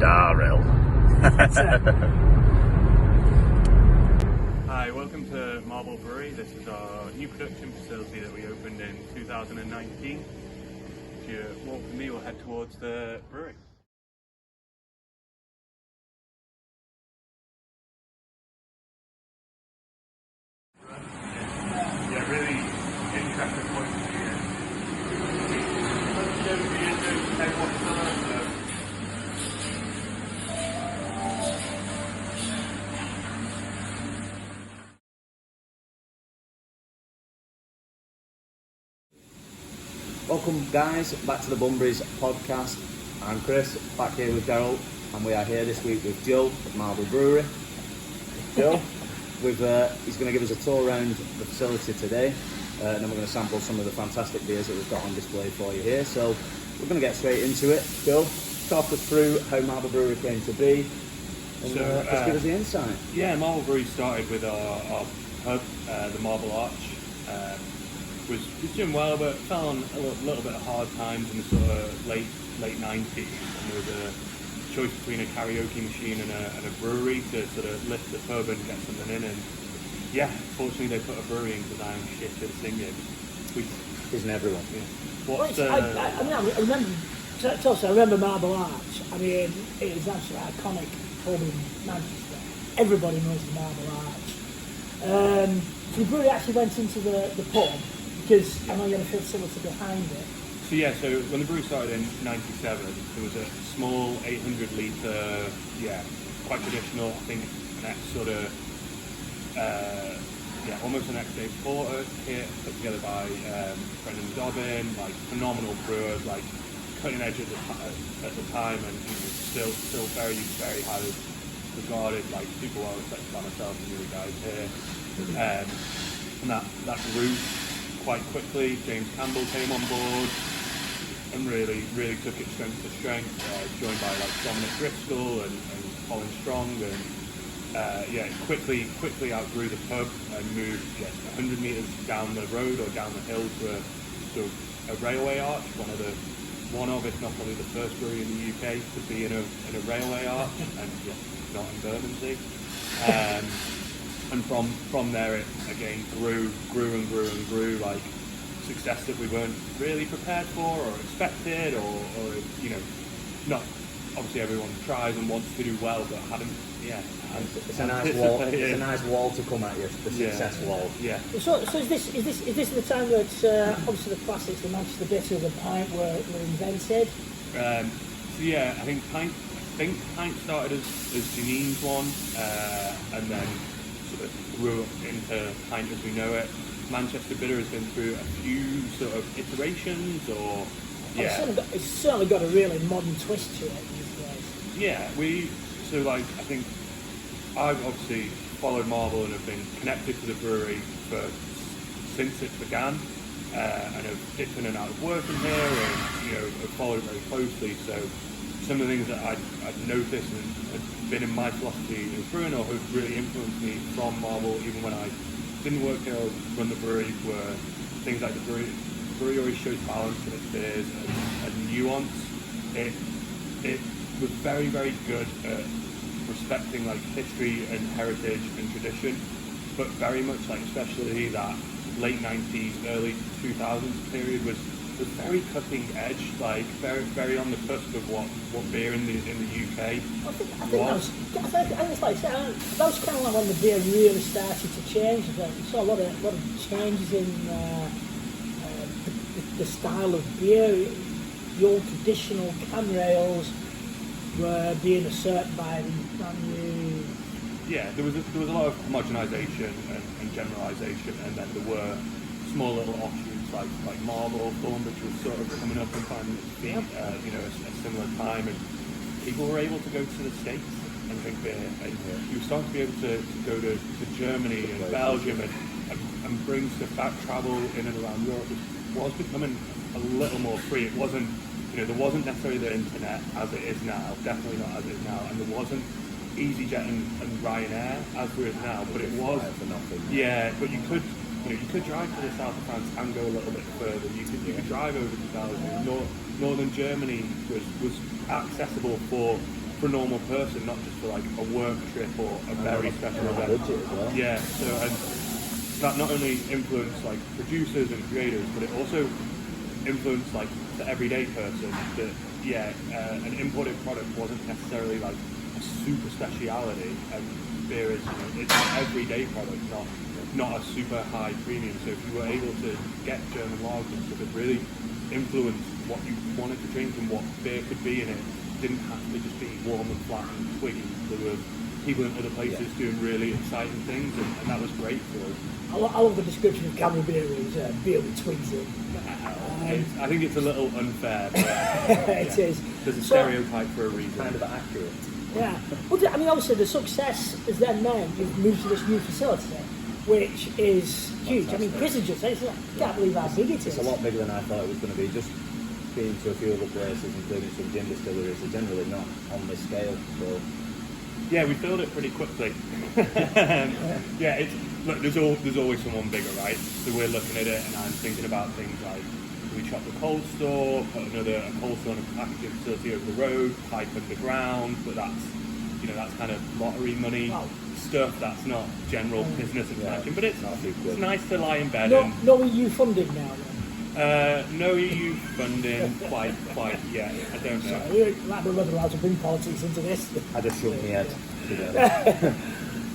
Darrell. Hi, welcome to Marble Brewery. This is our new production facility that we opened in 2019. If you walk with me, we'll head towards the brewery. Yeah, really interesting point of view. Welcome guys, back to the Bunbury's podcast. I'm Chris, back here with Daryl, and we are here this week with Joe at Marble Brewery. Joe, he's going to give us a tour around the facility today, and then we're going to sample some of the fantastic beers that we've got on display for you here. So we're going to get straight into it. Joe, talk us through how Marble Brewery came to be, and just give us the insight. Yeah, Marble Brewery started with our pub, the Marble Arch. Was doing well, but fell on a little bit of hard times in the sort of late 90s, and there was a choice between a karaoke machine and a brewery to sort of lift the pub and get something in. And yeah, fortunately they put a brewery in because I'm shit at singing. Isn't everyone? Yeah. I remember Marble Arch. I mean, it is absolutely iconic pub in Manchester. Everybody knows the Marble Arch. So the brewery actually went into the pub because I know you had a facility behind it. So yeah, so when the brewery started in '97, there was a small 800 litre, quite traditional, I think almost an ex-Dave Porter kit put together by Brendan Dobbin, like phenomenal brewers, like cutting edge at the time, and still very, very highly regarded, like super well respected by myself and you guys here. And that grew quite quickly. James Campbell came on board and really took it strength to strength, joined by like Dominic Driscoll and Colin Strong, and quickly outgrew the pub and moved 100 metres down the road or down the hill to a railway arch, one of, if not probably the first brewery in the UK to be in a railway arch, and not in Bermondsey. And from there it again grew, like success that we weren't really prepared for or expected, or not. Obviously everyone tries and wants to do well, but hadn't. It's a nice wall. It's a nice wall to come at you. The success wall. Yeah. So is this the time that obviously the classics, the Manchester Bitter, the pint were invented? I think pint started as Janine's one, and then sort of grew up into pint as we know it. Manchester Bitter has been through a few sort of iterations, or it's certainly got a really modern twist to it these days. Yeah, I think I've obviously followed Marble and have been connected to the brewery since it began, and have dipped in and out of work in here, and have followed it very closely. So some of the things that I'd noticed and had been in my philosophy as brewing, or have really influenced me from Marble, even when I didn't work here or run the brewery, were things like the brewery always shows balance in its beers and nuance. It was very, very good at respecting like history and heritage and tradition, but very much like especially that late 90s, early 2000s period was very cutting edge, like very, very on the cusp of what beer in the UK was. That was kind of like when the beer really started to change. We saw a lot of changes in the style of beer. The old traditional can rails were being usurped by the brand new. Yeah, there was a lot of homogenisation and generalisation, and then there were small little offshoots like Marble, Thornbridge was sort of coming up and finding its feet, a similar time, and people were able to go to the States and drink beer, and you were starting to be able to go to Germany and Belgium and bring stuff back, travel in and around Europe, which was becoming a little more free. It wasn't, there wasn't necessarily the internet as it is now, definitely not as it is now, and there wasn't EasyJet and Ryanair as there is now, but it was, but you could drive to the south of France and go a little bit further. You could drive over to Belgium. Northern Germany was accessible for for a normal person, not just for like a work trip or a very special event. Budget as well. Yeah, so and that not only influenced like producers and creators, but it also influenced like the everyday person. That an imported product wasn't necessarily like a super speciality, and beer is, it's an everyday product, not a super high premium. So if you were able to get German lagers that could really influence what you wanted to drink and what beer could be, and it didn't have to just be warm and flat and twiggy. There were people in other places doing really exciting things, and that was great for us. I love the description of Camel Beer as beer with twigs in. I think it's a little unfair, but it is. There's a stereotype for a reason. Kind of accurate. Yeah. Well, I mean, obviously the success has then meant you've moved to this new facility, which is huge. I mean, Chris has just said, I can't believe how big it is. It's a lot bigger than I thought it was going to be. Just been to a few other places, including some gin distilleries, are generally not on this scale. So yeah, we filled it pretty quickly. There's always someone bigger, right? So we're looking at it, and I'm thinking about things like, we chop the cold store, put a cold store and a packaging facility over the road, pipe underground, but that's kind of lottery money stuff. That's not general business expansion, but it's nice to lie in bed. No EU funding now then? No EU funding quite yet. I don't know. We're not allowed to bring politics into this. I just shook my head.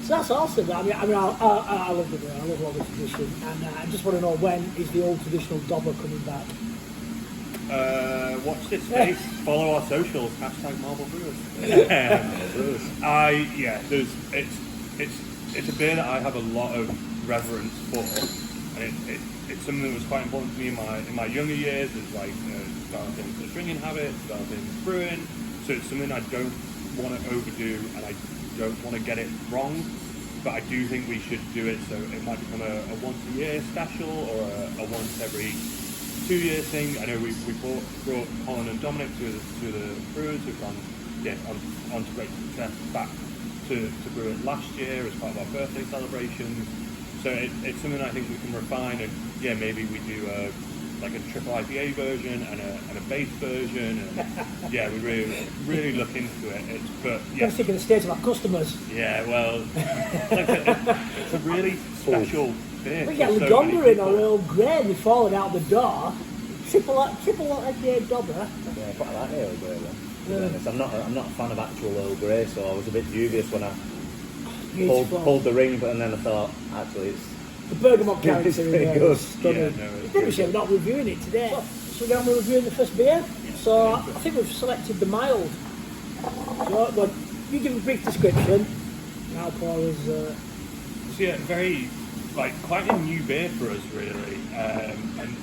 So that's awesome. I love the beer. I love all the tradition, and I just want to know, when is the old traditional dobber coming back? Watch this space. Follow our socials. #Marble Brewers. It's a beer that I have a lot of reverence for, and it's something that was quite important to me in my younger years. Is like developing the drinking habit, developing brewing. So it's something I don't want to overdo, and I don't want to get it wrong. But I do think we should do it. So it might become a once a year special, or a once every 2 year thing. I know we brought Colin and Dominic to the brewers who've gone on to great success back to brew it last year as part of our birthday celebration. So it's something I think we can refine, and maybe we do a triple IPA version and a base version, and we really look into it. I'm thinking the state of our customers. Yeah, well, it's a really special beer. We get Lagonda in or Earl Grey, and we've fallen out the door. Triple IPA dobber. Yeah, quite like Earl Grey one. To be honest, I'm not a fan of actual Earl Grey, so I was a bit dubious when I pulled the ring, but then I thought actually it's. The bergamot character is pretty good. Stunning. It's pretty shame we're not reviewing it today. So we're reviewing the first beer. So I think we've selected the mild. So, but you give a brief description. Now Paul is. Very quite a new beer for us really, and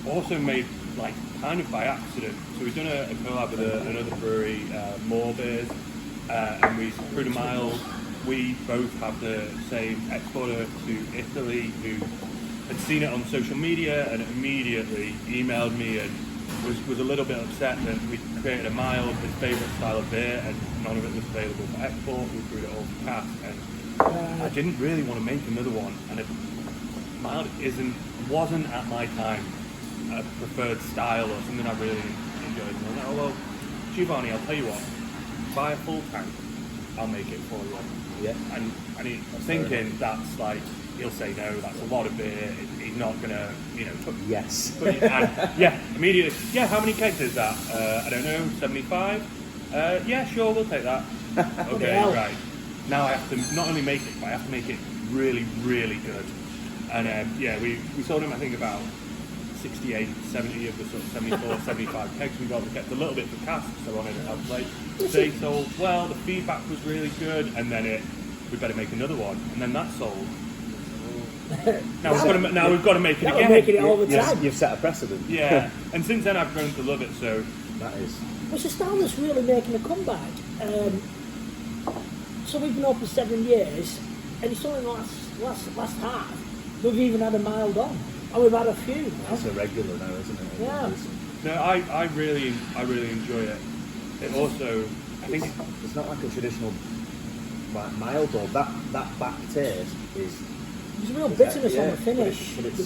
also made kind of by accident. So we've done a collab with another brewery, More Beers, and we brewed a mild. We both have the same exporter to Italy who had seen it on social media and immediately emailed me and was a little bit upset that we created a mild, his favourite style of beer, and none of it was available for export. We brewed it all for cask, and I didn't really want to make another one, and mild wasn't at my time a preferred style or something I really enjoyed. And I was like, oh well, Giovanni, I'll tell you what, buy a full tank, I'll make it for you. Yeah. And he's thinking that's he'll say no, that's a lot of beer, he's not gonna, Yes. Immediately, how many kegs is that? I don't know, 75? Yeah, sure, we'll take that. Okay, right. Now I have to not only make it, but I have to make it really, really good. And we sold him, I think, about 68, 70 of the sort of 74, 75 kegs we got. We kept a little bit for cask, so I wanted to help play. They sold well, the feedback was really good, and then we better make another one, and then that sold. Now we've got to make it again. Making it all the time. You've set a precedent. Yeah, and since then I've grown to love it. So that is. Well, it's a style that's really making a comeback. So we've been open 7 years, and it's only last half we've even had a mild on. And we've had a few. That's a regular now, isn't it? Yeah. No, I really enjoy it. It also, I think it's not like a traditional mild though. That back taste is. There's a real bitterness on the finish. But it's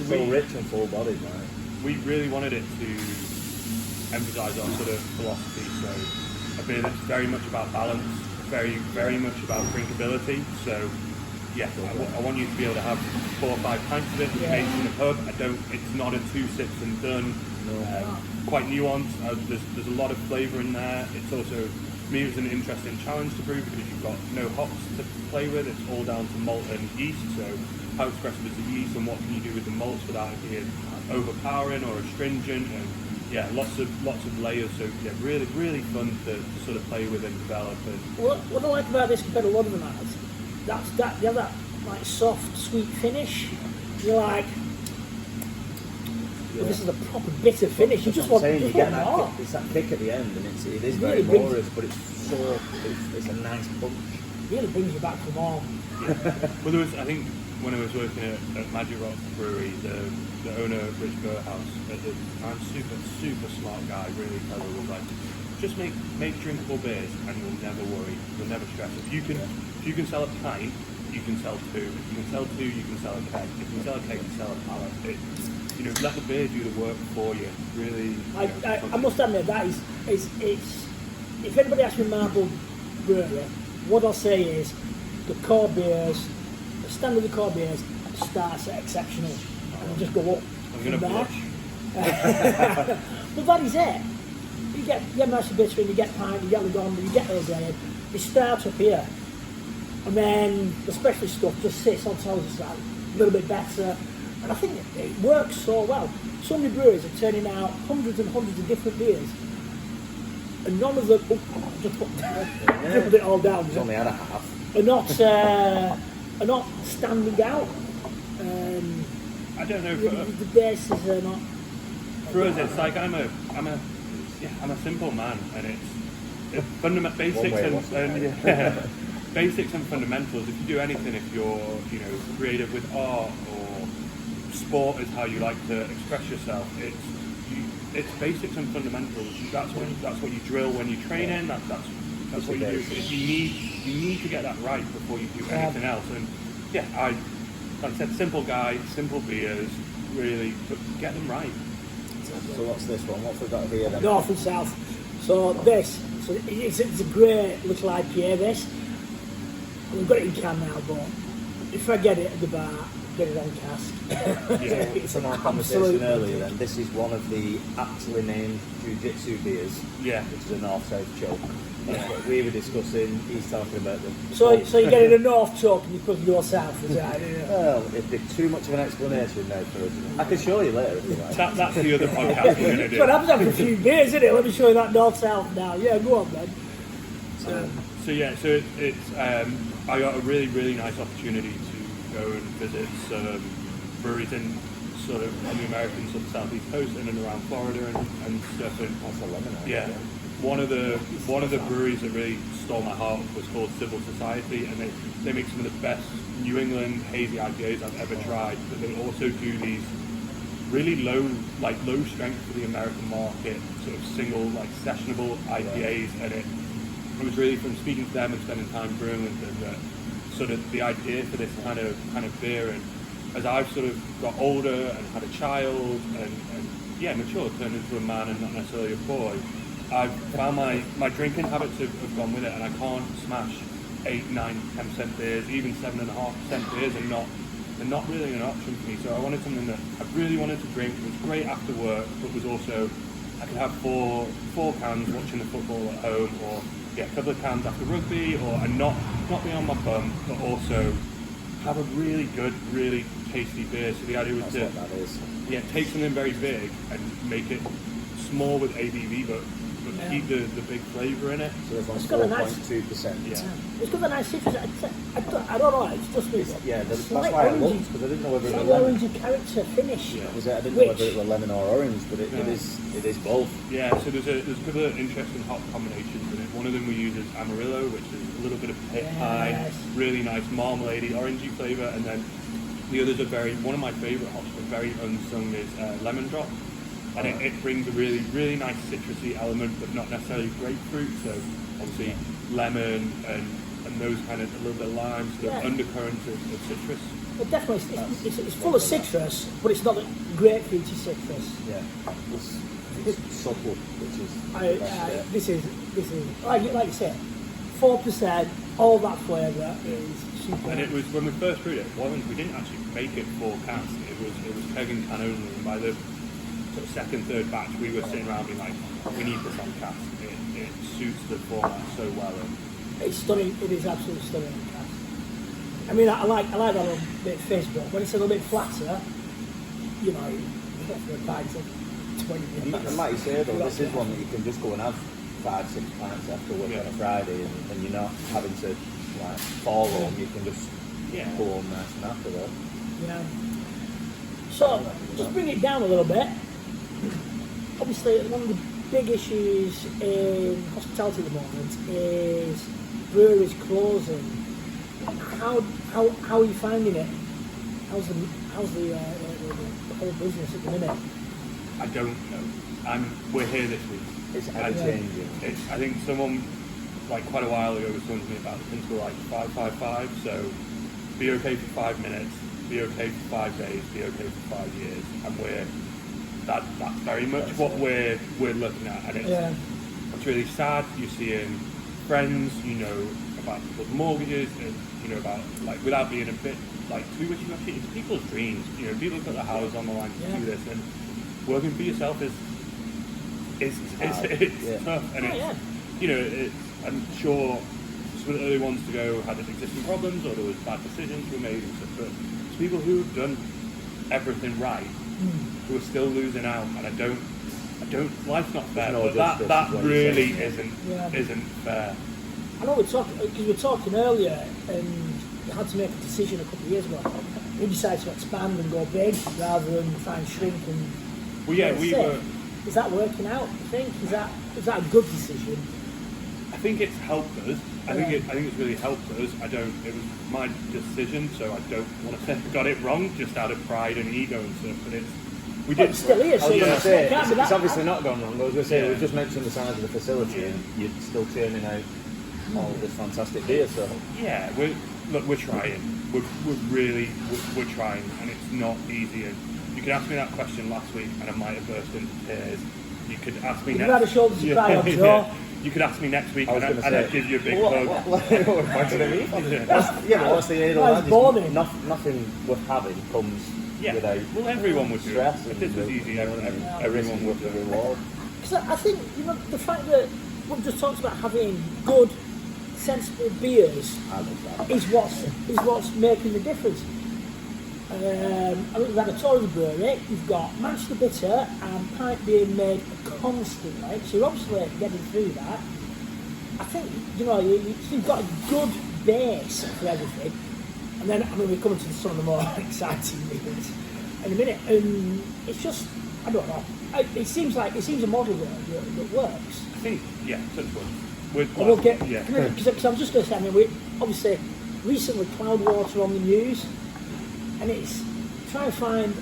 so rich and full bodied, right? We really wanted it to emphasise our sort of philosophy. So a beer that's very much about balance, very much about drinkability. So yeah, I want you to be able to have 4 or 5 pints of it with mates in the pub. It's not a 2 sips and done. Quite nuanced. There's a lot of flavour in there. It's also, for me, it was an interesting challenge to brew because you've got no hops to play with. It's all down to malt and yeast. So how expressive is the yeast, and what can you do with the malts without it being overpowering or astringent? And yeah, lots of layers. So yeah, really fun to sort of play with and develop. And what I like about this compared to a lot of the lads, you have that like soft, sweet finish. You're like, well, this is a proper bitter finish. You just want you get that more. kick, it's that kick at the end, and it is Really very brings- Moorish, but it's a nice punch. Really brings you back for more. well, I think when I was working at Magic Rock Brewery, the owner, Rich Burhouse, I'm super smart guy, really clever, was like, just make drinkable beers and you'll never worry, you'll never stress. If you can sell a pint, you can sell 2. If you can sell 2, you can sell a keg. If you can sell a keg, you can sell a pallet. Let the beer do the work for you. Really. I must admit that is if anybody asks me Marble Brewery, what I'll say is the core beers, the standard of the core beers starts at exceptional and just go up. I'm going to blush. But that is it. You get master bitter, you get pint, you get Lagonda, you get Earl Grey. It starts up here, and then the specialist stuff just sits on top of that a little bit better. And I think it works so well. So many breweries are turning out hundreds and hundreds of different beers, and none of them. Just dribbled it all down. It's only had a half. Are not standing out. I don't know. The bases are not. For us, it's like I'm a simple man, and it's fundamental basics and basics and fundamentals. If you do anything, if you're creative with art or sport is how you like to express yourself, it's basics and fundamentals. That's what you drill when you train in. That's what you do. You need to get that right before you do anything else. And yeah, like I said, simple guy, simple beers, really, but get them right. So what's this one? What's we got here then? North and south. So it's a great little IPA. This we've got it in can now, but if I get it at the bar, get it on cask. It's from our conversation earlier then, this is one of the aptly named jiu-jitsu beers, which is a north-south choke. That's what we were discussing, he's talking about them. So you're getting a north choke and you put your south, is that? Well, it'd be too much of an explanation now for us. I can show you later if you like. That's the other podcast we're going to do. What happens after a few beers, isn't it? Let me show you that north-south now. Yeah, go on then. So it's I got a really nice opportunity to go and visit some breweries in sort of on the American sort of southeast coast in and around Florida and stuff. And That's a lemon. yeah, one of the breweries that really stole my heart was called Civil Society, and they make some of the best New England hazy IPAs I've ever tried. But they also do these really low strength for the American market, sort of single sessionable IPAs, and it was really from speaking to them and spending time brewing with them that sort of the idea for this kind of beer. And as I've sort of got older and had a child and matured, turned into a man and not necessarily a boy, I've found my drinking habits have gone with it, and I can't smash 8, 9, 10% beers, even 7.5% beers, and they're not really an option for me. So I wanted something that I really wanted to drink, was great after work, but was also, I could have four cans watching the football at home, or a couple of cans after rugby, and not be on my bum, but also have a really good, really tasty beer. So the idea was That's what that is. take something very big and make it small with ABV, but keep the big flavour in it. So this one's It's got a nice- 4.2%. Yeah. It's got a nice citrus. I don't know. It's just me. That's Slight why I orangey- looked, because I didn't know whether it Slight was lemon. orangey character finish. Yeah. I didn't know whether it was lemon or orange, but it is both. Yeah, so there's a couple of interesting hop combinations in it. One of them we use is Amarillo, which is a little bit of pit pine, really nice marmalade, orangey flavour, and then the others are one of my favourite hops, but very unsung, is Lemon Drop. And it brings a really nice citrusy element, but not necessarily grapefruit. So obviously lemon and those kind of, a little bit of lime, sort of undercurrents of citrus. But definitely, it's full of citrus, but it's not a grapefruity citrus. Yeah. it's subtle, which is the best bit. this is like you said, 4%. All that flavour is super. And it was when we first brewed it. We didn't actually make it for cask. It was keg and can only. And by the sort of second, third batch, we were sitting around being like, we need this on cask. It suits the format so well. And it's stunning. It is absolutely stunning. I mean, I like that on Facebook. When it's a little bit flatter, you know, you get for a pint of 20 minutes. And like you say, though, this is one that you can just go and have 5-6 pints after work on a Friday, and you're not having to like fall home. You can just go home nice and after that. Yeah. So just bring it down a little bit. Obviously, one of the big issues in hospitality at the moment is breweries closing. How are you finding it? How's the whole business at the minute? I don't know. We're here this week. It's ever changing. I think someone like quite a while ago was talking to me about the principle like 5-5-5. So be okay for 5 minutes, be okay for 5 days, be okay for 5 years, and that's very much what we're looking at. And it's really sad. You're seeing friends, you know, about people's mortgages, and you know about like without being a bit like too wishy-washy. It's people's dreams. You know, people put their house on the line to do this, and working for yourself is tough. And you know, I'm sure some of the early ones to go had existing problems, or there was bad decisions were made and stuff. But it's people who have done everything right who are still losing out, and I don't. Life's not fair, but that really isn't fair. I know we were talking earlier, and you had to make a decision a couple of years ago. We decided to expand and go big rather than try and shrink. And we were. Is that working out? You think is that a good decision? I think it's helped us. I think it's really helped us. It was my decision, so I don't want to say I got it wrong just out of pride and ego and stuff. But we did. It still is. I was going to say it's obviously not gone wrong. I was going to say we've just mentioned the size of the facility, and you're still churning out all this fantastic beer. So we're trying. We're trying, and it's not easy. And you could ask me that question last week, and I might have burst into tears. You could ask me next. You've had a shoulder to cry, I'm sure. You could ask me next week, and I'd give you a big hug. What do you mean? What's the aid of that? Nothing worth having comes without. Well, everyone would do stress. If this was easy, everyone would the reward. Because I think the fact that we've just talked about having good, sensible beers is what's making the difference. I think we've had a tour of the brewery. You've got Manchester Bitter and pint being made constantly, so you're obviously getting through that. I think you've got a good base for everything, and then we're coming to some of the more exciting beers in a minute. And it's just I don't know. It seems a model that works. I think such one. We'll get because I'm just going to say. We obviously recently Cloudwater on the news. And it's trying to find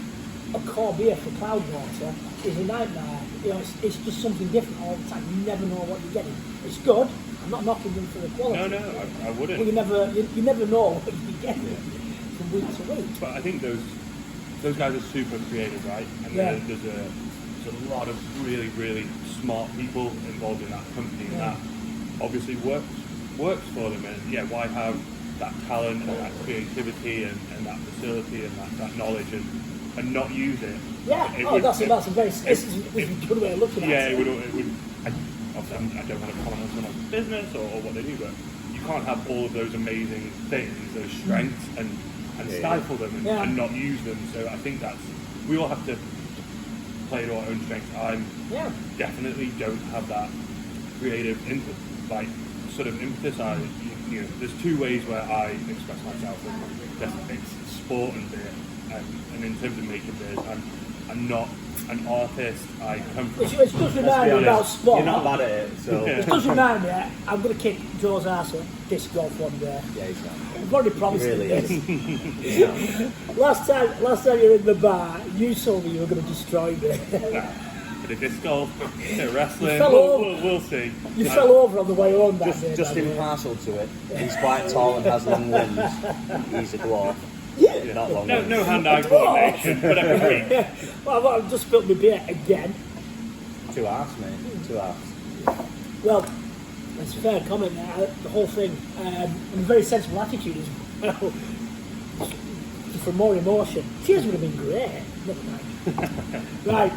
a core beer for Cloudwater is a nightmare. It's just something different all the time. You never know what you're getting. It's good. I'm not knocking them for the quality. No, I wouldn't. But you never know what you're getting from week to week. But I think those guys are super creative, right? And there's a lot of really, really smart people involved in that company, and that obviously works for them. And why have that talent and that creativity and that facility and that knowledge and not use it. That's a very good way of looking at it. It would. Obviously, I don't want to comment on someone's business or what they do, but you can't have all of those amazing things, those strengths, and stifle them and not use them. So I think we all have to play to our own strengths. I definitely don't have that creative input, sort of impetus. There's two ways where I express myself. It's sport and beer, and in terms of making beers, I'm not an artist. I come from. Which does remind me about sport. You're not bad at it, so. It does remind me. I'm going to kick Joe's ass at disc golf one day. Yeah, he's not. I've already promised he really this. Last time you were in the bar, you told me you were going to destroy me. The disc golf, wrestling, we'll see. You fell over on the way home that day. Just impartial to it. He's quite tall and has long limbs. He's a dwarf. Not long no hand-eye coordination, but I agree. Well, I've just spilled my beer again. 2 halves, mate. 2 halves. Well, that's a fair comment there. The whole thing, and a very sensible attitude as well. For more emotion. Cheers would have been great. Never mind. Right.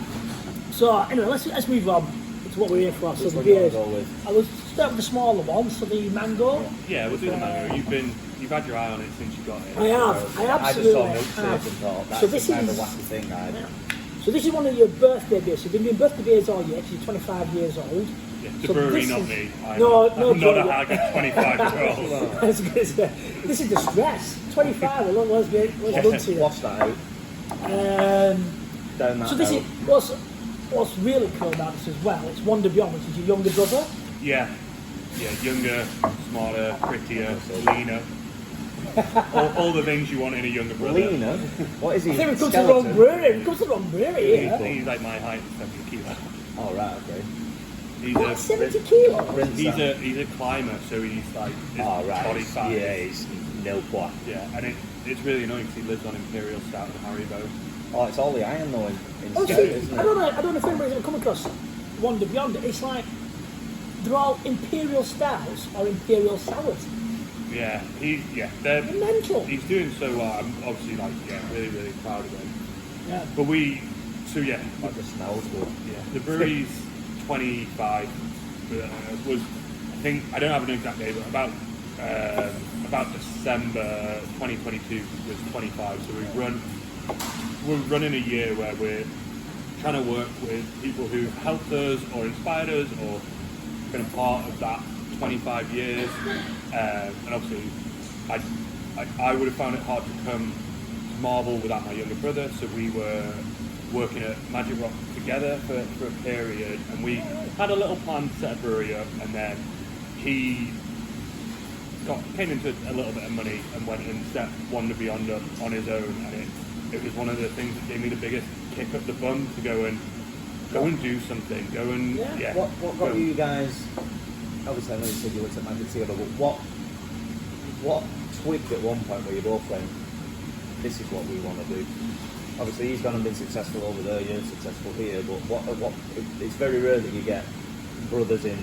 So anyway, let's move on to what we're here for. So Which the one do you wanna beers. go with? I was start with the smaller one. So the mango. Yeah, we'll do the mango. You've had your eye on it since you got it. I have. I I just saw absolutely milkshake and have. thought, that's So this kind of is- a wacky thing, right? So this is one of your birthday beers. So you've been doing birthday beers all year. 'Cause you're 25 years old. Yeah, the So brewery, this not is- me. No, I'm no, not Joe, a hag at 25-year-old. I was gonna say, this is the stress. 25. Well, let's go to you. Wash that out. Down that So this out. is what's really cool about this as well. It's Wonder Beyond, which is your younger brother. Yeah, younger, smarter, prettier, leaner. all the things you want in a younger brother. Leaner? What is he? I think we've come to the wrong Skeleton? brewery. We've come to the wrong brewery here. He's like my height, 70 kilos. Oh, right, okay. He's What, a 70 kilos? Rinse he's that. he's a climber, so he's like his Oh, right. body fat. Yeah, he's nil pois. Yeah, and it's really annoying because he lives on Imperial Stout and Haribo. Oh, it's all the iron though in Oh, Scout, see, isn't I it? don't know if anybody's ever come across Wonder Beyond. It's like they're all Imperial Stouts or Imperial Sours. Yeah, they're They're mental. he's doing so well. I'm obviously really really proud of him. Yeah. But Like the smells good. the brewery's 25. Was I think I don't have an exact date, but about December 2022 was 25. So we're running a year where we're trying to work with people who helped us or inspired us or been a part of that 25 years. And obviously, I would have found it hard to come to Marble without my younger brother. So we were working at Magic Rock together for a period, and we had a little plan to set a brewery up, and then he came into a little bit of money and went and set Wonder Beyond up on his own, and it was one of the things that gave me the biggest kick up the bum to go and do something, What got you guys? Obviously, I know you said you looked at Magic together, but what twigged at one point where you both went, this is what we want to do? Obviously, he's gone and been successful over there, you're successful here, but it's very rare that you get brothers in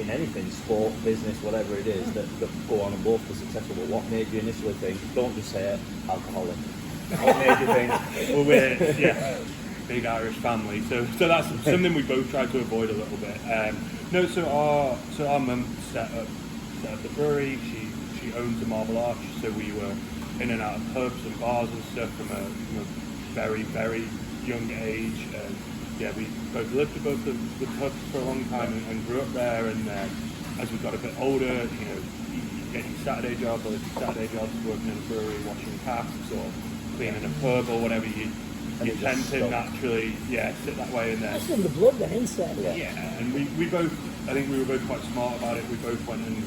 anything, sport, business, whatever it is, that go on and both be successful. But what made you initially think, don't just say it, alcoholic? What made you think? Well, we're big Irish family, so that's something we both tried to avoid a little bit. So our mum set up the brewery. She owns the Marble Arch, so we were in and out of pubs and bars and stuff from a very very young age. We both lived at both the pubs for a long time and grew up there. And as we got a bit older, you get your Saturday jobs, or your Saturday jobs working in a brewery, washing casks or cleaning a pub or whatever. You tend to naturally sit that way. And then That's in the blood then, isn't it? yeah, and we both, I think we were both quite smart about it. We both went and,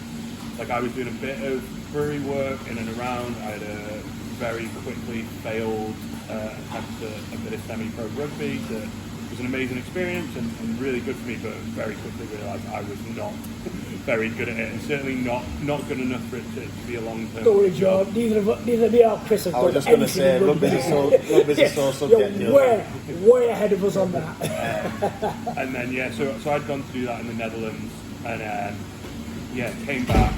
like, I was doing a bit of brewery work in and around. I had a very quickly failed attempt at a bit of semi-pro rugby. That was an amazing experience and really good for me, but very quickly realised I was not very good at it, and certainly not good enough for it to be a long-term Don't worry, job. John. Neither me or Chris have I was done just going to anything say, in rugby's a sore subject. You're way ahead of us on that. And then so I'd gone to do that in the Netherlands, and came back,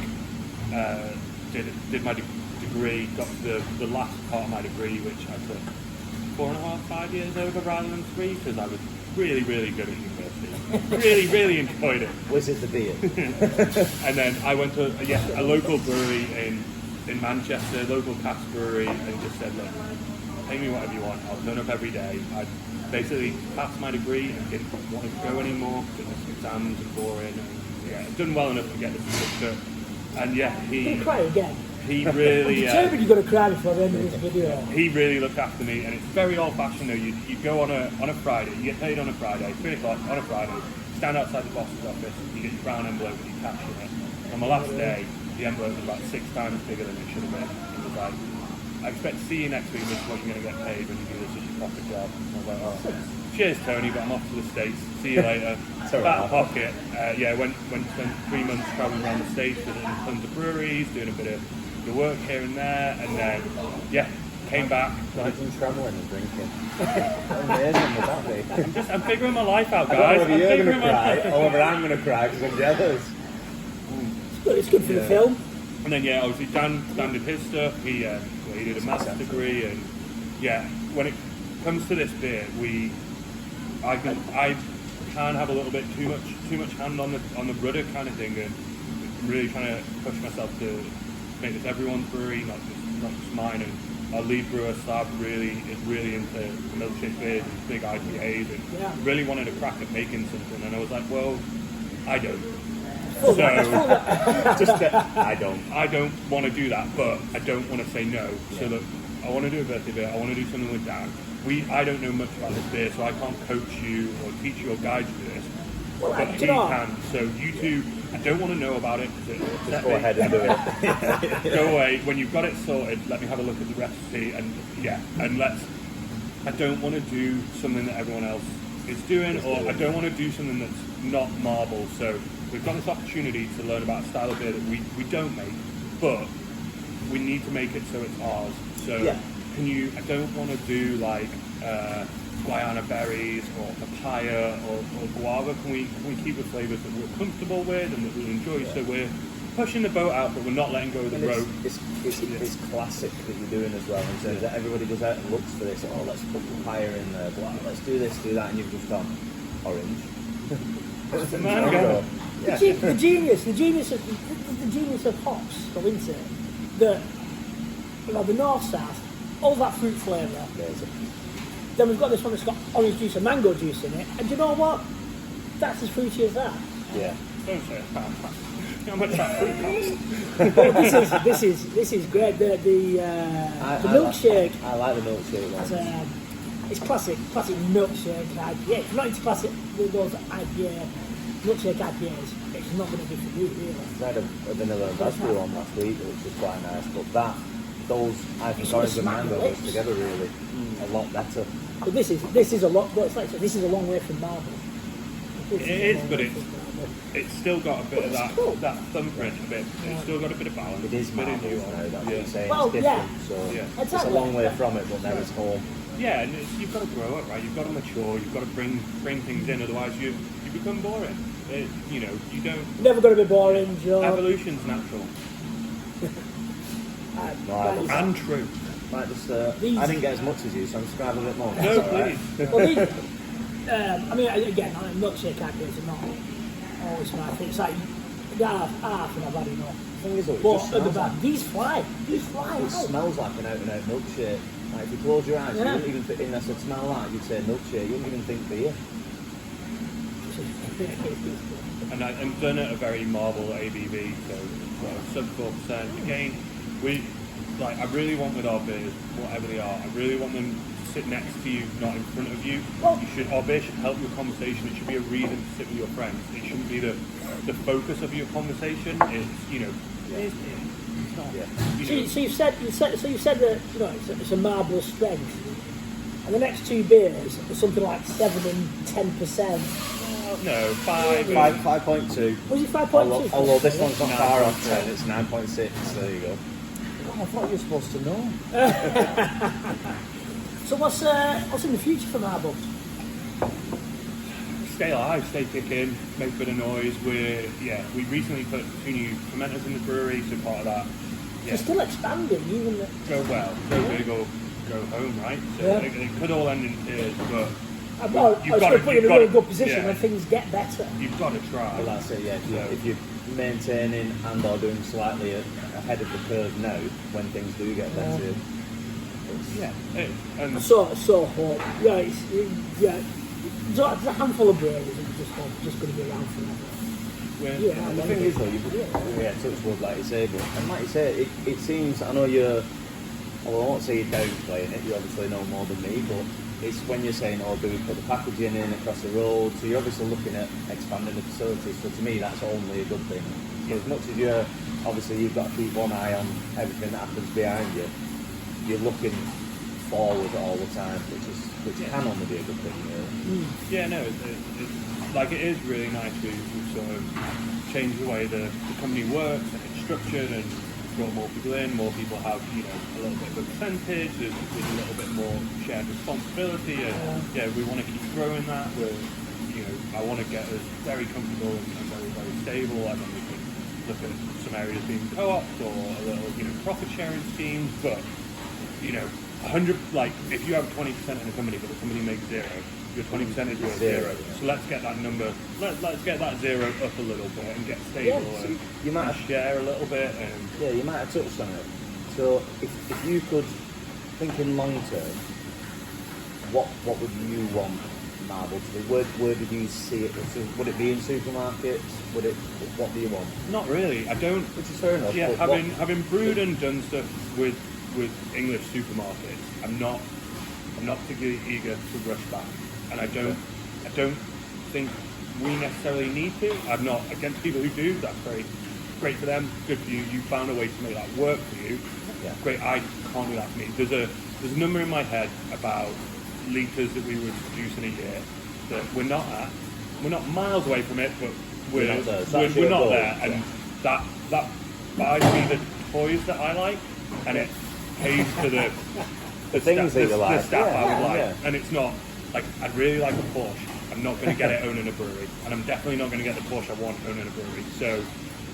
did my degree, got to the last part of my degree, which I took 4.5, 5 years over rather than 3, because I was really, really good at university. Really, really enjoyed it. Wizard the beer. And then I went to a local brewery in Manchester, local cask brewery, and just said, look, pay me whatever you want, I'll turn up every day. I basically passed my degree and didn't want to go anymore because exams are boring. And, I've done well enough to get the certificate. And Can you cry again? he really... I'm determined you're going to cry before the end of this video. He really looked after me, and it's very old-fashioned though. You go on a Friday, you get paid on a Friday, 3 o'clock on a Friday, stand outside the boss's office, you get your brown envelope with your cash in it. On the last day, the envelope was about 6 times bigger than it should have been. It was like, I expect to see you next week, this is what you're going to get paid when you do this as your proper job. I was like, oh, cheers Tony, but I'm off to the States. See you later. Back pocket. Went spent 3 months traveling around the States, visiting tons of breweries, doing a bit of the work here and there, and then came back. Imagine travelling and drinking. How amazing would that be? I'm figuring my life out, I guys. don't know whether you're going to cry or whether I'm going to cry because I'm jealous. It's good for the film. And then obviously Dan did his stuff. He did a master's degree, and when it comes to this beer, I can have a little bit too much hand on the rudder kind of thing, and I'm really trying to push myself to make this everyone's brewery, not just mine. And our lead brewer Slab is really into the milkshake beers and big IPAs, and really wanted a crack at making something. And I was like, well, I don't. So I don't want to do that, but I don't want to say no. So look, I want to do a birthday beer. I want to do something with Dan. I don't know much about this beer, so I can't coach you or teach you or guide you to this. Well, but he can. So you two, I don't want to know about it. Just go ahead and do it. Go away. When you've got it sorted, let me have a look at the recipe, and I don't want to do something that everyone else is doing, or I don't want to do something that's not Marble. So we've got this opportunity to learn about a style of beer that we don't make, but we need to make it so it's ours. So can you? I don't want to do like guayana berries or papaya or guava. Can we keep the flavours that we're comfortable with and that we enjoy? So we're pushing the boat out, but we're not letting go of the rope. It's classic that you're doing as well. In terms that everybody goes out and looks for this. Oh, let's put papaya in there. Well, let's do this, do that, and you've just gone orange. Mango. Yeah. The genius of hops, go into it. The north south, all that fruit flavour. Then we've got this one that's got orange juice and mango juice in it, and do you know what? That's as fruity as that. Yeah. Don't say it's bad. How much that fruit costs? Well, this is great. The milkshake. I like the milkshake one. It's classic milkshake IPA. If you're not into classic those IPA milkshake IPAs, it's not going to be for you, really. I had a vanilla and raspberry one last week, which was quite nice, but those I think orange and mango goes together really a lot better. But this is a lot. Well, it's like this is a long way from Marble. It is, but it's still got a bit of that thumbprint. It's still got a bit of balance. It is Marble now. That's what you're saying. Well, it's different, so exactly. it's a long way from it, but now it's home. Yeah, and you've got to grow up, right? You've got to mature. You've got to bring things in, otherwise you become boring. You don't. Never going to be boring, Joe. Evolution's natural and true. Right, just, I didn't get as much as you, so I'm just going to have a bit more. No, please. Well, I mean, again, milkshake IPAs are not always my thing. It's like half and I've had enough. The thing is, though, it But just at smells the back, like, these fly it out. smells like an out-and-out milkshake. Like, if you close your eyes, you wouldn't even think, unless it smell like, you'd say milkshake, you wouldn't even think beer. And I'm done at a very Marble ABV, so sub 4%. Again, I really want with our beers, whatever they are, I really want them to sit next to you, not in front of you. Our beer should help your conversation. It should be a reason to sit with your friends. It shouldn't be the focus of your conversation. It's So you said that it's a Marble strength, and the next two beers are something like 7 and 10%. No, 5. 5.2. Was it 5.2? Although this one's not far off 10, it's 9.6. There you go. Oh, I thought you were supposed to know. So what's in the future for Marble? Stay alive, stay kicking, make a bit of noise. We recently put 2 new fermenters in the brewery, so part of that. You're still expanding, even. Go big or go home, right? So it could all end in tears, but. I was going to put you in a really good position when things get better. You've got to try. Well, that's it, yeah. If you're maintaining and or doing slightly ahead of the curve now, when things do get better, and so hope. There's a handful of breweries that are just going to be around forever. And the thing is though, touch wood like you say, and like you say, it seems, I know you're, well, I won't say you're downplaying it, you obviously know more than me, but it's when you're saying, do we put the packaging in across the road, so you're obviously looking at expanding the facilities, so to me that's only a good thing. So as much as you've got to keep one eye on everything that happens behind you, you're looking forward all the time, which can only be a good thing, really. Yeah, no, it is really nice. We've sort of changed the way the company works and it's structured, and draw more people in, more people have, you know, a little bit of a percentage, there's a little bit more shared responsibility, and we want to keep growing that. I want to get us very comfortable and very, very stable, and then we can look at some areas being co-ops or a little, you know, profit sharing schemes. But, you know, 100, like, if you have 20% in a company but the company makes zero, your 20% is worth zero. So let's get that number, let's get that zero up a little bit and get stable and you might share a little bit. And you might have touched on it. So if you could think in long term, what would you want Marble to be? Where did you see it? Would it be in supermarkets? What do you want? Not really. I don't. Which is fair enough. Yeah, having brewed and done stuff with English supermarkets, I'm not particularly eager to rush back, and I don't think we necessarily need to. I'm not against people who do. That's great for them. Good for you. You found a way to make that work for you. Yeah. Great. I can't do that for me. There's a number in my head about litres that we would produce in a year that we're not at. We're not miles away from it, but we're not there. And that buys me the toys that I like, and it pays for the things that you like. The stuff I would like. Yeah. And it's not like I'd really like a Porsche. I'm not going to get it owning a brewery, and I'm definitely not going to get the Porsche I want owning a brewery. So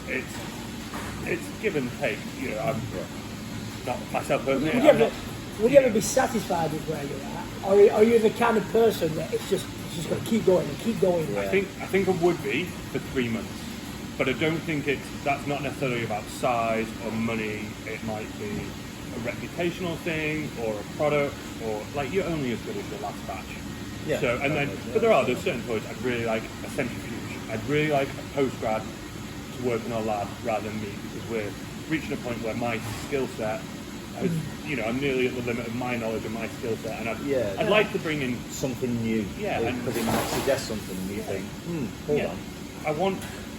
it's give and take. You know, I'm not myself personally. Would you ever be satisfied with where you're at? Or are you the kind of person that it's just going to keep going and keep going? Yeah. I think I would be for 3 months, but I don't think that's not necessarily about size or money. It might be a reputational thing or a product, or like you're only as good as your last batch. Yeah. So but there's certain toys I'd really like a centrifuge. I'd really like a postgrad to work in our lab rather than me, because we're reaching a point where my skill set. I'm nearly at the limit of my knowledge and my skill set, and I'd like to bring in something new. Yeah, because it might suggest something, and you think, hold on.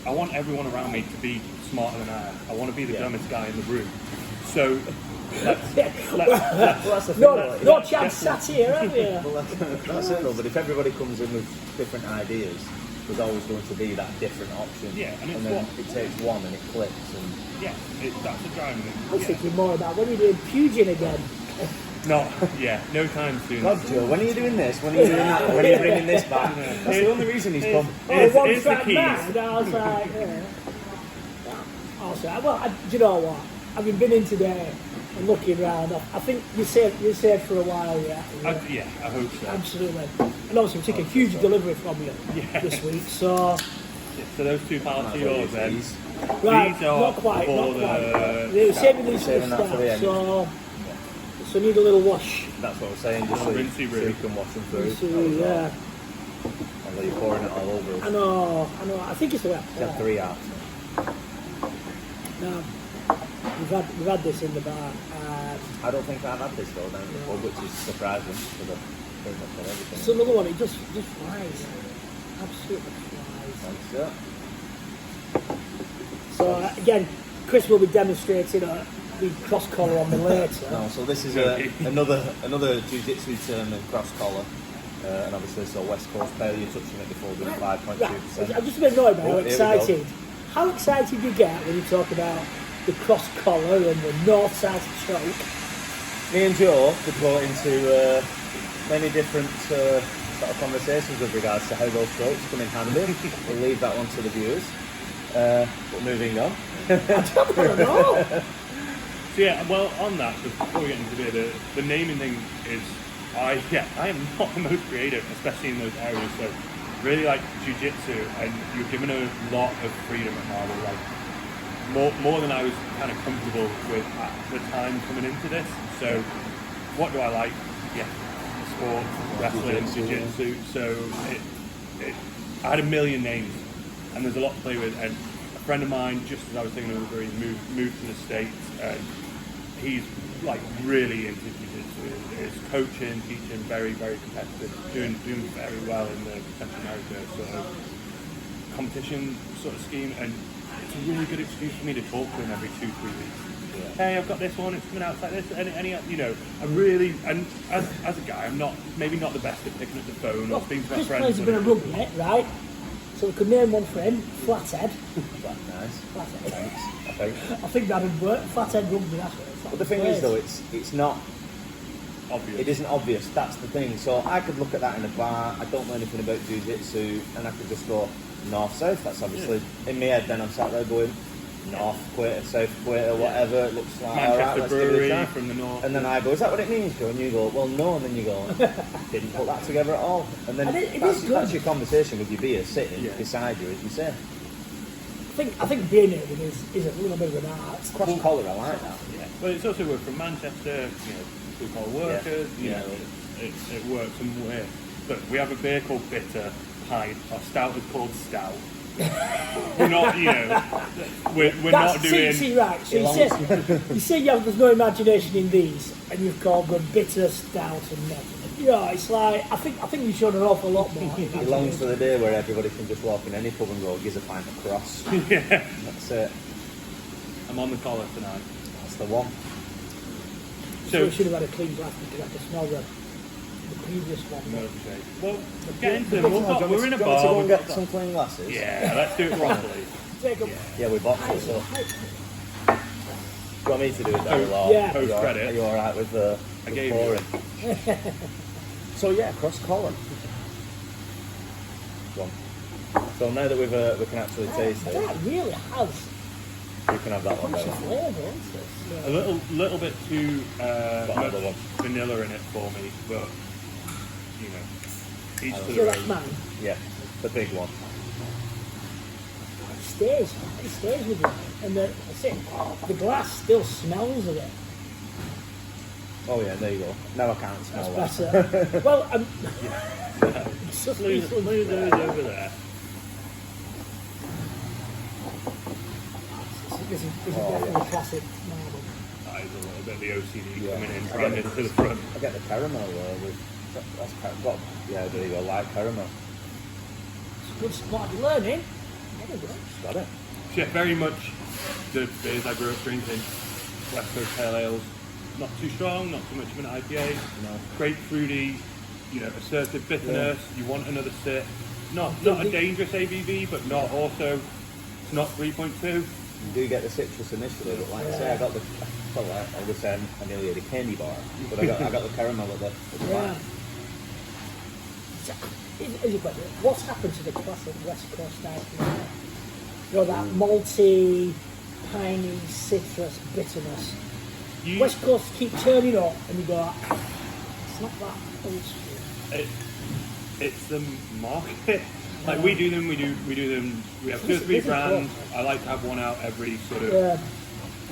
I want everyone around me to be smarter than I am. I want to be the dumbest guy in the room. So that's the thing. No chance sat here, have you? Well, that's it though. But if everybody comes in with different ideas, there's always going to be that different option. Yeah, and then it takes one and it clicks. And that's the driving thing. I was thinking more about when you're doing Pugin again. No time soon. God, Joe, when are you doing this? When are you doing that? When are you bringing this back? That's the only reason he's come. Here's the keys. I was like, well, do you know what? Having been in today and looking around, I think you're safe for a while, yeah. I hope so. Absolutely. And obviously we took a huge delivery from you this week, so... So those 2 pallets are yours then? Right, these are not quite. They're saving these for the start, so need a little wash. That's what I was saying, just so you can wash them through. Yeah. Although you're pouring it all over us. I know. I think it's the way I pour. You have 3 out. No. We've had this in the bar. I don't think I've had this though down before, which is surprising because I've pretty much had everything. It's another one, it just flies. Absolutely flies. Thanks, sir. So again, Chris will be demonstrating the cross collar on me later. No, so this is another jiu-jitsu term in cross collar. And obviously, so West Coast Pale, you touched on it before, doing 5.2%. Right. I'm just a bit annoyed by how excited you get when you talk about the cross collar and the north-south stroke. Me and Joe could go into many different sort of conversations with regards to how those strokes come in handy. We'll leave that one to the viewers. But moving on. I don't know. So well, on that, before we get into the naming thing is, I am not the most creative, especially in those areas. So really like jiu-jitsu, and you're given a lot of freedom at Marble, like more than I was kind of comfortable with at the time coming into this. So what do I like? Sport, wrestling, jiu-jitsu. So I had a million names, and there's a lot to play with. And a friend of mine, just as I was thinking over, he moved to the States, and he's like really into jiu-jitsu. Is coaching, teaching, very, very competitive, doing very well in the Central America sort of competition sort of scheme, and it's a really good excuse for me to talk to him every 2-3 weeks. Hey, I've got this one, it's coming out like this, I'm really, and as a guy, I'm maybe not the best at picking up the phone or speaking to my friends. Chris plays a bit of rugby, right? So we could name one for him, Flathead. Nice. Flathead. Thanks. I think that'd work. Flathead rugby, that's what it's like. But the thing is, though, it's not. Obvious. It isn't obvious. That's the thing. So I could look at that in a bar. I don't know anything about jiu-jitsu, and I could just go north-south. That's obviously in my head. Then I'm sat there going north equator, south equator, whatever it looks like. All right, Manchester let's give it a Brewery try. from the north. And then I go, is that what it means, Joe? And you go, well, no. And then you go, didn't put that together at all. And then And it that's, is good. that's your conversation with your beer sitting Yeah. beside you, as you say. I think beer naming is a little bit of an art. Cross collar, I like that. Yeah. But it's also worked from Manchester, blue collar workers, Yeah. it works and look, we have a beer called Bitter Pint. Our stout is called Stout. We're not, we're not doing. See, right. So you say there's no imagination in these, and you've called them bitter, stout, and milk. Yeah, it's like I think you showed an awful lot more. It longs for the day where everybody can just walk in any pub and go, gives a pint across. Yeah. That's it. I'm on the collar tonight. That's the one. So we should have had a clean glass because I could smell the previous one. Milkshake. Well, get into them. We're in a Do you want me to bar. go and We've get got some clean glasses? Yeah, let's do it properly. Take a Yeah, we bought it, so. Do you want me to do it, Daryl? or Yeah. are you all- Post-credit. Are you alright with the I gave pouring? So yeah, cross collar. Go on. So now that we can actually taste it, That really has you can have that one, punch of Daryl. flavour, isn't it? A little bit too another much one. vanilla in it for me, but each to So their that's own. mine. Yeah, the big one. It stays with you. And that's it. The glass still smells of it. Oh yeah, there you go. Now I can't smell That's that. better. Well, it's just Lose those over there. This is Oh, definitely classic marble. That is a little bit of the OCD Yeah. coming in, I trying get to the front. I get the caramel with yeah, there you go, light caramel. It's good spot. You're learning. There we go. Got it. Yeah, very much the beers I grew up drinking. West Coast Pale Ales. Not too strong, not too much of an IPA. No. Grapefruity, assertive bitterness. You want another sip. Not a dangerous ABV, but not also. It's not 3.2. You do get the citrus initially, but like I say, I got the. Well, I was saying I nearly had a candy bar, but I got the caramel at the Yeah. back. Here's a question. What's happened to the classic West Coast IPA? That malty, piney, citrus bitterness. West Coast keep turning up, and you go, it's not that old school. It's the market. Like we do them. We have 2 or 3 This is brands. cool. I like to have one out every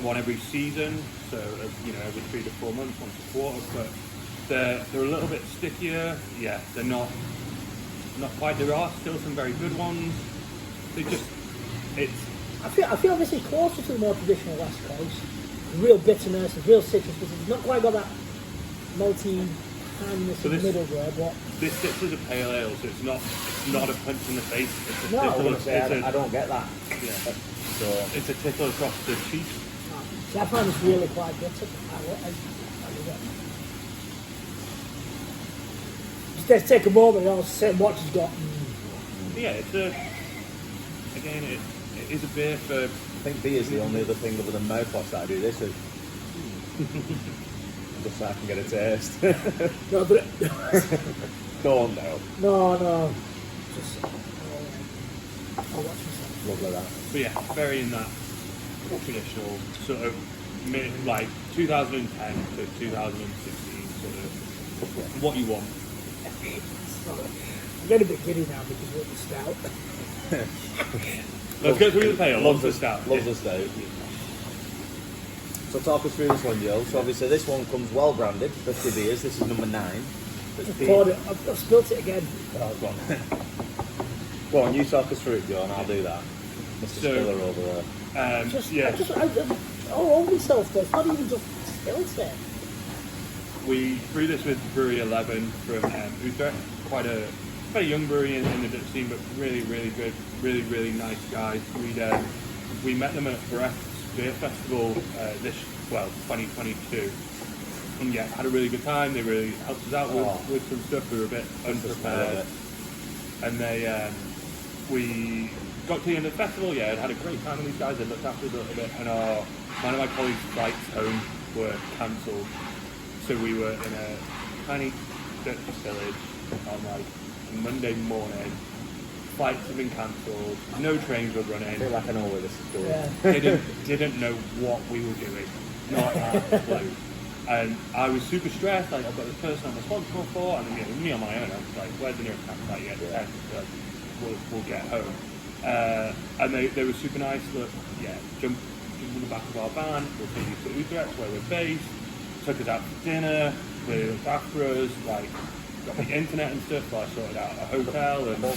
one every season. So every 3 to 4 months, once a quarter. But they're a little bit stickier. Yeah, they're not quite. There are still some very good ones. I feel this is closer to the more traditional West Coast. Real bitterness, real citrus, but it's not quite got that malty pineness in the middle there. But This sits as a pale ale, so it's not a punch in the face. It's a No. I tickle. wouldn't say I don't get that. Yeah. So It's a tickle across the cheek. I find this really quite bitter. I love it. Let's take a moment and I'll say what she's got. Yeah, it is a beer for. I think beer is the only other thing other than mouthwash that I do this with. Just so I can get a taste. No, but Don't know. no. Just, I'll watch myself. Lovely that. But yeah, very in that traditional sort of like 2010 to 2016 sort of what you want. I'm getting a bit giddy now because we're at the stout. Let's go through the pale. Loves the stout. Loves the stout. So talk us through this one, Joe. So obviously this one comes well branded, 50 beers. This is number 9. I've poured it. I've spilt it again. Oh, go on. Go on, you talk us through it, Joe, and I'll do that. Mr. Spiller over there. I own myself though. It's not even just spilt it. We brew this with Brewery 11 from Utrecht. Quite a young brewery in the Dutch scene, but really, really good, really nice guys. We met them at Brecht's Beer Festival 2022, and yeah, had a really good time. They really helped us out with some stuff. We were a bit unprepared, and got to the end of the festival, yeah, I'd had a great time with these guys, they looked after us a little bit, and one of my colleagues' flights home were cancelled. So we were in a tiny Dutch village on like a Monday morning. Flights had been cancelled, no trains were running. I feel like I know where this is going. Yeah. Didn't know what we were doing. Not a clue. And I was super stressed, like I've got this person I'm responsible for, and me on my own, I was like, where's the nearest campsite yet? Yeah. We'll get home. And they were super nice, look, jump in the back of our van, we'll take you to Utrecht where we're based, took us out for dinner, they looked after us, like got the internet and stuff, so I sorted out a hotel and How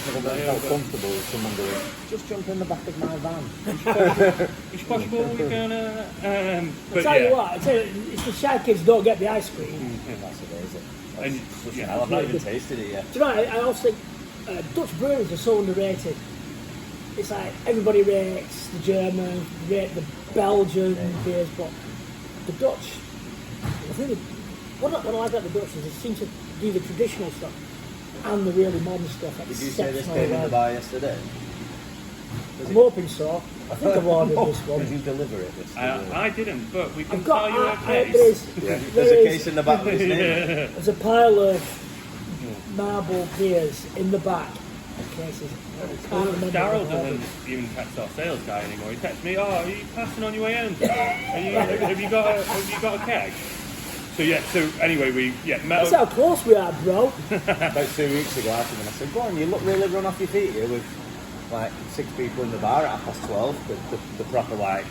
comfortable with someone going, just jump in the back of my van. it's possible we can I'll tell you what, it's the shy kids don't get the ice cream. That's amazing. And, I've not even tasted it yet. Do you know, I also think Dutch breweries are so underrated. It's like everybody rates the German, rate the Belgian beers, but the Dutch, I think what I like about the Dutch is they seem to do the traditional stuff and the really modern stuff. Did you say this exceptionally came in the well. bar yesterday? I'm hoping so. I think I've ordered this one. Did you deliver it? I didn't, but we can I've got tell you a there's, case. There's a case in the back of his name. there's a pile of marble beers in the back. Cases. I can't remember Daryl what they're doesn't even text our sales guy anymore. He texts me, are you passing on your way home? Have you got a keg? So anyway, we met That's up. how close we are, bro. About 2 weeks ago, I asked him and I said, go on, you look really run off your feet here with like 6 people in the bar at 12:30, the proper like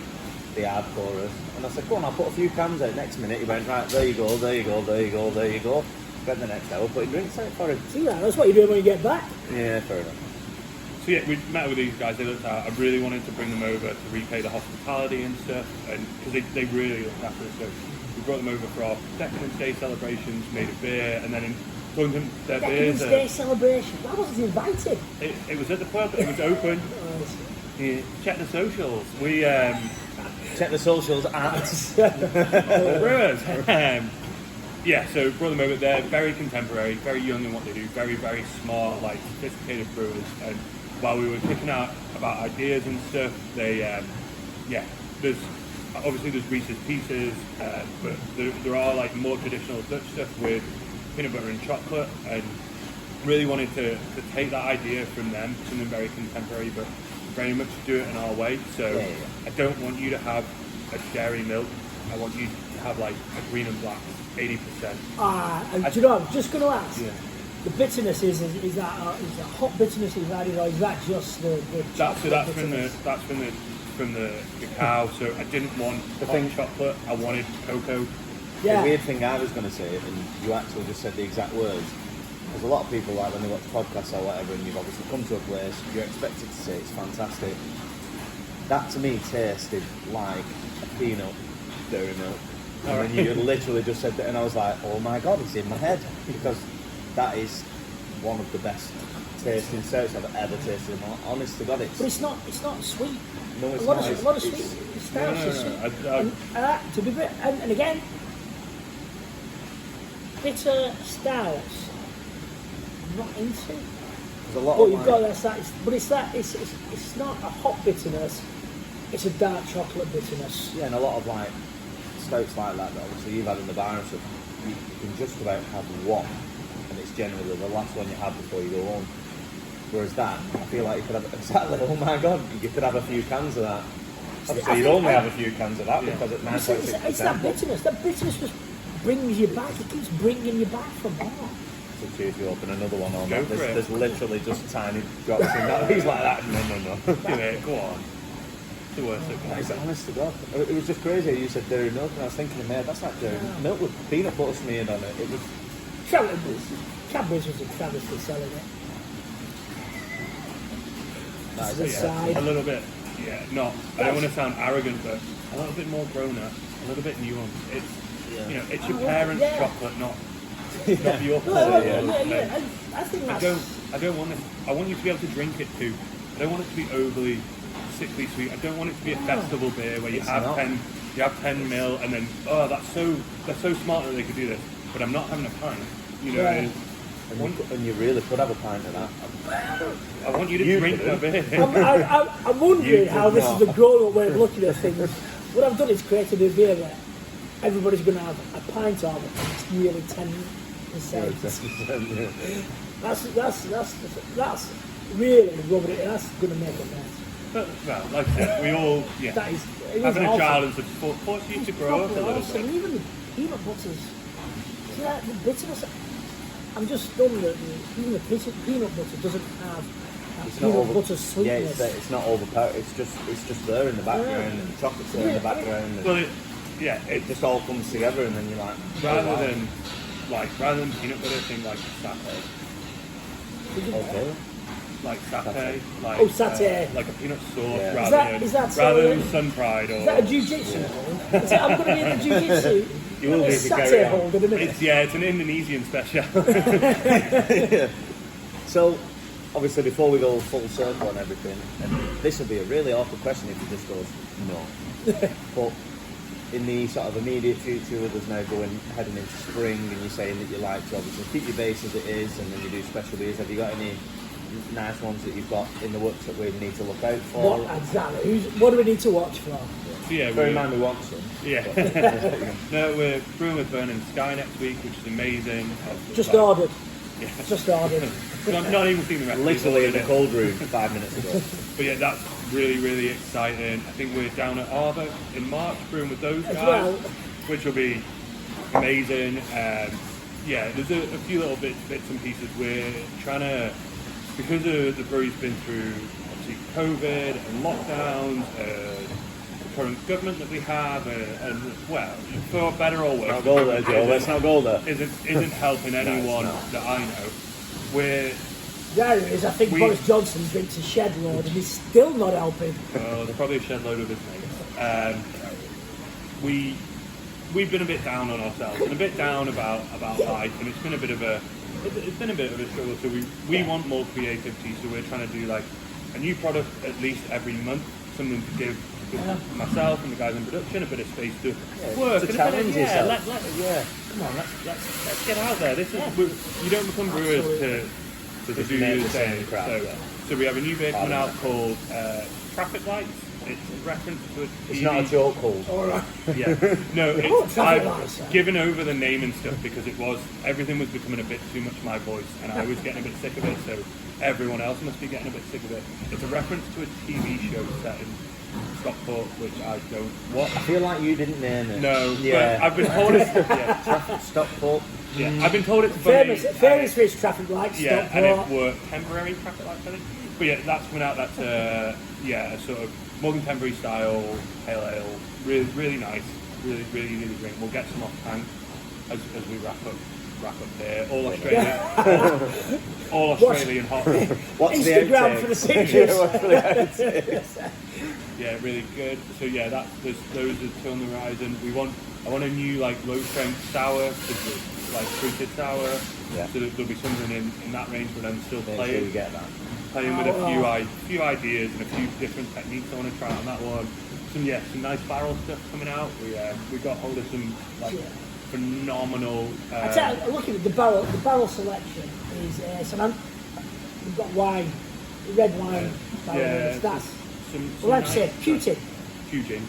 the hardcorers. And I said, go on, I'll put a few cans out. Next minute he went, right, there you go, there you go, there you go, there you go. Spent the next hour putting drinks out for him. See that? That's what you're doing when you get back. Yeah, fair enough. So we met with these guys. They looked out. I really wanted to bring them over to repay the hospitality and stuff, and because they really looked after us. So we brought them over for our Decadence Day celebrations, made a beer, and then told them their beers. Decadence Day celebration. I wasn't invited. It was at the pub. It was open. Yeah, check the socials. We Check the socials at Brewers. So brought them over. They're very contemporary, very young in what they do, very, very smart, like sophisticated brewers. And while we were kicking out about ideas and stuff, there's Reese's Pieces, but there are like more traditional Dutch stuff with peanut butter and chocolate, and really wanted to take that idea from them, something very contemporary, but very much do it in our way. So I don't want you to have a dairy milk. I want you to have like a green and black, 80%. Do you know, I was just going to ask. Yeah. The bitterness is that hot bitterness is added, or is that just the that's from the cacao. So I didn't want the chocolate. I wanted cocoa. Yeah. The weird thing I was going to say, and you actually just said the exact words. There's a lot of people like when they watch podcasts or whatever, and you've obviously come to a place, you're expected to say it's fantastic. That to me tasted like a peanut dairy milk. And then you literally just said that, and I was like, oh my god, it's in my head. Because that is one of the best tasting sours I've ever tasted. Honest to God, But it's not sweet. No, it's a not. lot of sweet. It's sweet. To be and again, bitter stouts. Not into. There's a lot but of you've got it's not a hot bitterness. It's a dark chocolate bitterness. Yeah, and a lot of like stouts like that obviously you've had in the bar and stuff, you can just about have one, and it's generally the last one you have before you go home. Whereas that, I feel like you could have oh my god, you could have a few cans of that. Obviously you'd only have a few cans of that because it's 9.6%. It's that bitterness. That bitterness just brings you back. It keeps bringing you back from more. So if you open another one on that, there's literally just tiny drops in that. He's like that. No. Give it, go on. It's the worst thing. Honest to God. It was just crazy. You said dairy milk, and I was thinking, man, that's like dairy milk with peanut butter smeared on it. It was. Cadbury's was a travesty selling it. A little bit, I don't want to sound arrogant, but a little bit more grown up, a little bit nuanced. It's it's your parents' chocolate, not your I think that's... I don't want this. I want you to be able to drink it too. I don't want it to be overly sickly sweet. I don't want it to be a festival beer where you have 10 mil and then they're so smart that they could do this. But I'm not having a pint. And you really could have a pint of that. I want you to drink my beer. I'm wondering how this is a grown-up way of looking at things. What I've done is created a beer that everybody's going to have a pint of, and it's nearly 10%. That's really rubbing it. That's going to make a mess. But, well, like I said, we all, That is, having a awesome. child and such forced you to grow up a little Awesome. bit. Even the peanut butters. See that, the bitterness? I'm just stunned that even the peanut butter doesn't have that peanut butter sweetness. Yeah, it's not overpowered. It's just there in the background, and the chocolate's there in the background. And Well, it just all comes together, and then you're like, rather than peanut butter, think like satay. okay. Like satay, like satay. like a peanut sauce, Yeah. rather than sun fried or. Is that a jiu-jitsu hold? I'm going to be in the jiu-jitsu. You will be if you carry satay on. hold in a minute. It's an Indonesian special. So, obviously, before we go full circle on everything, and this would be a really awkward question if you just goes no. But in the sort of immediate future, with us now heading into spring, and you're saying that you like to obviously keep your base as it is, and then you do special beers. Have you got any nice ones that you've got in the works that we need to look out for? What exactly? What do we need to watch for? Yeah, bear in mind we want some. Yeah. No, we're brewing with Burning Sky next week, which is amazing. Just ordered. Yeah. Just ordered. not even seen the recipe. Literally in the cold room 5 minutes ago. But yeah, that's really, really exciting. I think we're down at Arbor in March brewing with those guys, well. which will be amazing. Yeah, there's a few little bits and pieces. We're trying to, because the brewery's been through obviously COVID and lockdowns, the current government that we have, and well, for better or worse, Not go there, Joe. Let's not go there. Isn't helping anyone that I know. We're There it is. I think Boris Johnson drinks a shed load and he's still not helping. Well, there's probably a shed load of his mates. We've been a bit down on ourselves and a bit down about life, and it's been a bit of a struggle. So we want more creativity. So we're trying to do like a new product at least every month, something to give myself and the guys in production a bit of space to work. To challenge yourself. Come on, let's get out there. This is you don't become brewers to do your thing. So we have a new beer coming out called Traffic Lights. It's a reference to a TV. It's not a joke called. Alright. Yeah. No, Traffic Lights. I've given over the name and stuff because everything was becoming a bit too much my voice, and I was getting a bit sick of it, so everyone else must be getting a bit sick of it. It's a reference to a TV show set in Stockport, which I don't watch. I feel like you didn't name it. No, Yeah. but I've been told it's Stockport. yeah, I've been told it's funny. Famous for its traffic lights. Yeah, Stockport. and it were temporary traffic lights, I think. But yeah, that's coming out. That's a sort of more contemporary style pale ale. Really, really nice. Really, really easy to drink. We'll get some off tank as we wrap up here. All Australian, all Australian hot. What's Instagram the for the pictures. Yeah, really good. So yeah, those are two on the horizon. I want a new like low strength sour, like fruited sour. Yeah. So there'll be something in that range, but I'm still Make playing. sure you get that. Playing with a few ideas and a few different techniques I want to try on that one. Some nice barrel stuff coming out. We got hold of some phenomenal. I tell you, looking at the barrel selection is we've got wine, red wine. Yeah, That's some like I nice said, Putin. Putin.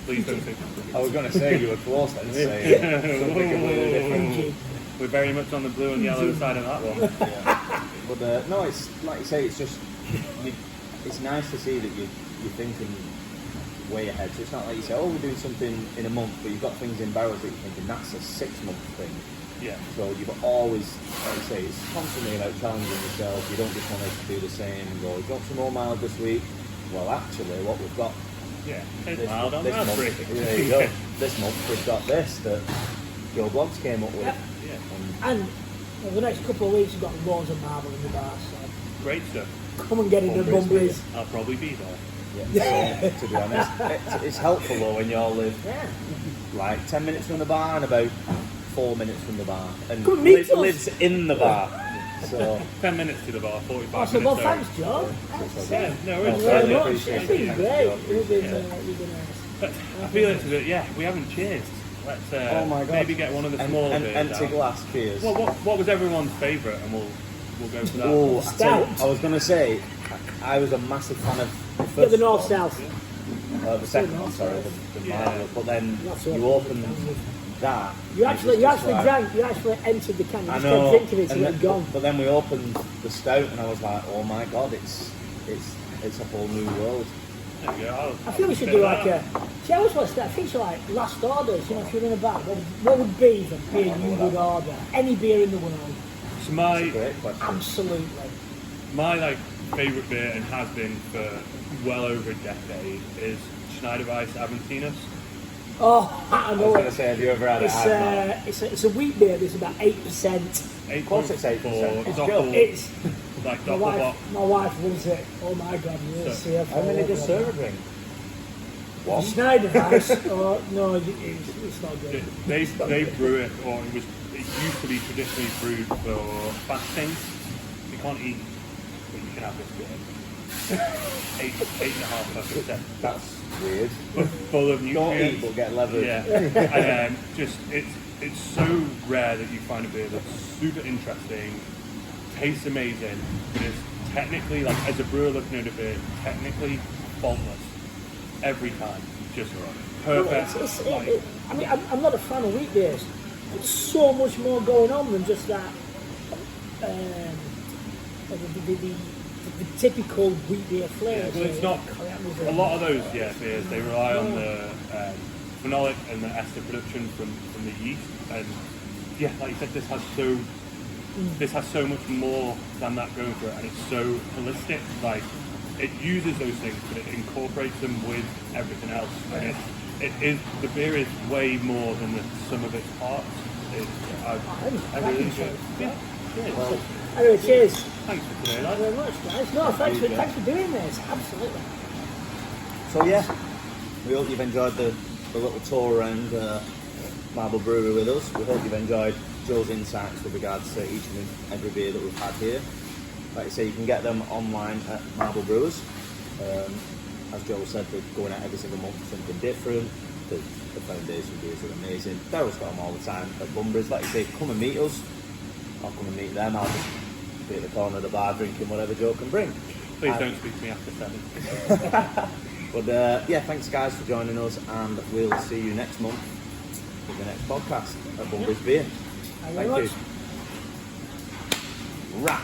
Please don't say I was going to say you were close and say something completely different. We're very much on the blue and yellow side of that one. Yeah. But no, it's like you say, it's just it's nice to see that you're thinking way ahead. So it's not like you say, oh, we're doing something in a month, but you've got things in barrels that you're thinking that's a 6-month thing. Yeah. So you've always, like you say, it's constantly about challenging yourself. You don't just want to do the same and go, we've got some more miles this week. Well, actually, what we've got Yeah. this Mild on month, raspberry. there you go. This month we've got this that Joe Blogs came up with. Yep. Yeah. And the next couple of weeks we've got loads of marble in the bar, so Great stuff. come and get in the Bunbury's. I'll probably be there. Yeah, so, to be honest, it's helpful though when you all live Yeah. like 10 minutes from the bar and about 4 minutes from the bar, and Come meet us. lives in the bar. So 10 minutes to the bar, 45 Awesome. minutes. Well, thanks, Joe. Yeah, no, Well, Thank it's you very really much. appreciate It's it. been Thank great. you. You've been Yeah. nice. I feel it's a bit, we haven't cheersed. Let's Oh my God. maybe get one of the smaller beers empty out. glass. Cheers. Well, what was everyone's favourite, and we'll go for that. Oh, Stout. I was going to say, I was a massive fan of the Yeah, first the north one. south. The second one, sorry, the Yeah. Marble. But then That's you what- opened that. You and it actually was just like- drank. You actually entered the can. You I just know. kept drinking it till and it had then, gone. but then we opened the stout, and I was like, oh my God, it's a whole new world. There you go. I feel we should do like a. See, I always want to. I think so. Like last orders. You know, if you're in a bar, what would be the beer you would order? Any beer in the world? So That's a great question. Absolutely. my favourite beer, and has been for well over a decade, is Schneider Weiss Aventinus. Oh, I I was know going to it. say, have you ever had it? It's I've not. it's a wheat beer. It's about 8%. Of course it's 8%. It's Doppel, good. It's like my Doppelbock. wife loves it. Oh my God, you'll So, see her. How many does serve a drink? One? Schneider Weiss. Oh no, it's not good. They brew it, or it used to be traditionally brewed for fasting. You can't eat, but you can have this beer. 8.5%. That's weird. Full of Don't nutrients. eat, but get levered. Yeah, and just it's so rare that you find a beer that's super interesting, tastes amazing, but is technically, like, as a brewer looking at a beer, technically faultless every time. Just perfect. I mean, I'm not a fan of wheat beers. There's so much more going on than just that. The typical wheat beer flavour. Well, it's not. A lot of those beers, they rely on the phenolic and the ester production from the yeast, and like you said, this has so much more than that going for it, and it's so holistic. Like, it uses those things, but it incorporates them with everything else, and the beer is way more than the sum of its parts. I really enjoy it. Yeah. Well, Anyway, cheers. Thanks for today, Thank lad. you very much, guys. No, thanks for doing this. Absolutely. so yeah, we hope you've enjoyed the little tour around Marble Brewery with us. We hope you've enjoyed Joe's insights with regards to each and every beer that we've had here. Like I say, you can get them online at Marble Brewers. As Joel said, they're going out every single month for something different. The foundation beers are amazing. Daryl's got them all the time at Bunbury's. Like you say, come and meet us. I'll come and meet them. I'll just be at the corner of the bar drinking whatever Joe can bring. Please don't speak to me after 7. But yeah, thanks guys for joining us, and we'll see you next month with the next podcast at Bunbury's Beer. Thank you very much. Wrap.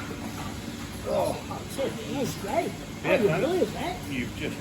Oh, that's it. That was great. Yeah, You're thanks. brilliant, mate. You've just